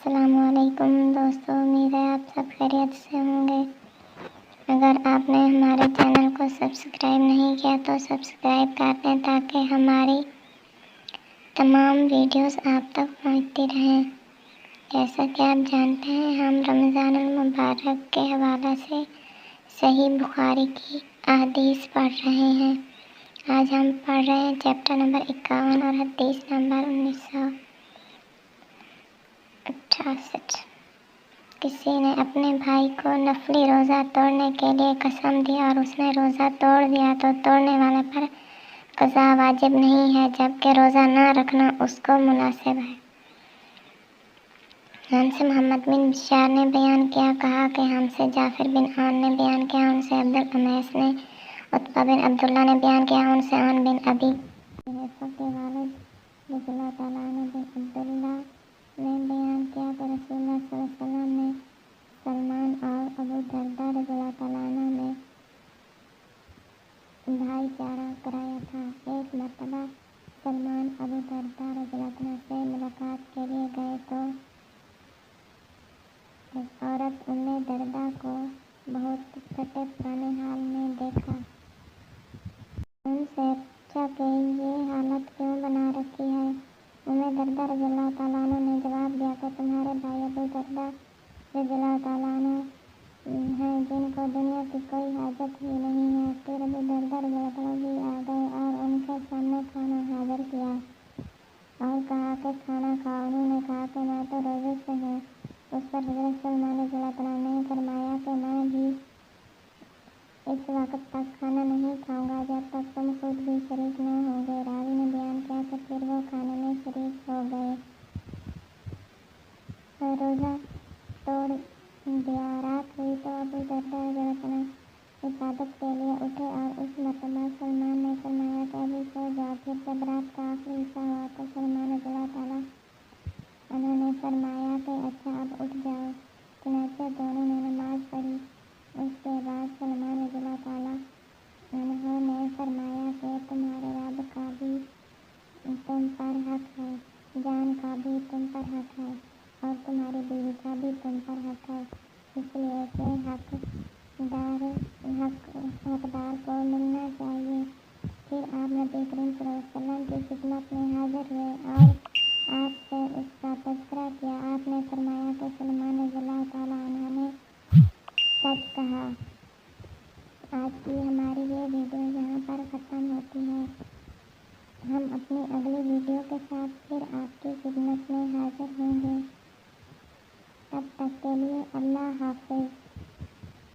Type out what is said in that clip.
السلام علیکم دوستوں، امید ہے آپ سب خیریت سے ہوں گے۔ اگر آپ نے ہمارے چینل کو سبسکرائب نہیں کیا تو سبسکرائب کر دیں تاکہ ہماری تمام ویڈیوز آپ تک پہنچتی رہیں۔ جیسا کہ آپ جانتے ہیں، ہم رمضان المبارک کے حوالے سے صحیح بخاری کی احادیث پڑھ رہے ہیں۔ آج ہم پڑھ رہے ہیں چیپٹر نمبر 51 اور حدیث نمبر 1968۔ کسی نے اپنے بھائی کو نفلی روزہ توڑنے کے لیے قسم دی اور اس نے روزہ توڑ دیا تو توڑنے والے پر قضا واجب نہیں ہے، جبکہ روزہ نہ رکھنا اس کو مناسب ہے۔ ہم سے محمد بن بشار نے بیان کیا، کہا کہ ہم سے جعفر بن عون نے بیان کیا، ان سے عبدالعمیس نے، عتبہ بن عبداللہ نے بیان کیا، ان سے عون بن ابی جحیفہ کے والد رضی اللہ تعالیٰ عنہ بن عبداللہ نے بیان کیا کہ رسول اللہ صلی اللہ علیہ وسلم نے سلمان اور ابو درداء رضی اللہ تعالیٰ عنہ میں بھائی چارہ کرایا تھا۔ ایک مرتبہ سلمان ابو درداء رضی اللہ عنہ سے ملاقات کے لیے گئے تو ایک عورت ام درداء کو بہت پھٹے پرانے حال میں دیکھا۔ ان سے پوچھا کہ یہ حالت کیوں بنا رکھی ہے؟ ام درداء رضی اللہ تعالیٰ عنہ نے جواب دیا کہ تمہارے بھائی ابو درداء رضی اللہ تعالیٰ عنہ ہیں جن کو دنیا کی کوئی حاجت ہی نہیں ہے۔ پھر ابو درداء رضی اللہ تعالیٰ بھی آ گئے اور ان کے سامنے کھانا حاضر کیا اور کہا کہ کھانا کھاؤ۔ انہوں نے کہا کہ میں تو روزے سے ہوں۔ اس پر حضرت سلمان رضی اللہ تعالیٰ نے فرمایا کہ میں بھی اس وقت تک کھانا نہیں کھاؤں گا جب تک تم خود بھی شریک نہ ہوں گے۔ راوی نے بیان کیا کہ پھر وہ کھانے میں شریک ہو گئے۔ روزہ توڑ دیا۔ رات ہوئی تو ابو درداء رضی اللہ عنہ عبادت کے لیے اٹھے اور اس مرتبہ سلمان نے فرمایا کہ ابھی سو جاؤ۔ پھر جب رات کا آخری حصہ ہوا تو سلمان رضی اللہ تعالیٰ عنہ نے فرمایا کہ اچھا اب اٹھ جاؤ۔ چنانچہ دونوں نے نماز پڑھی۔ اس کے بعد سلمان رضی اللہ تعالیٰ عنہ نے فرمایا کہ تمہارے رب کا بھی تم پر حق ہے، جان کا بھی تم پر حق ہے اور تمہاری بیوی کا بھی تم پر حق ہے، اس لیے کہ حقدار کو ملنا چاہیے۔ پھر آپ نبی کریم صلی اللہ علیہ وسلم کی خدمت میں حاضر ہوئے اور آپ سے اس کا تذکرہ کیا۔ آپ نے فرمایا کہ سلمان رضی اللہ تعالیٰ عنہ نے سچ کہا۔ آج کی ہماری یہ ویڈیو یہاں پر ختم ہوتی ہے۔ ہم اپنی اگلی ویڈیو کے ساتھ پھر آپ کی خدمت میں حاضر ہوں گے۔ تب تک کے لیے اللہ حافظ۔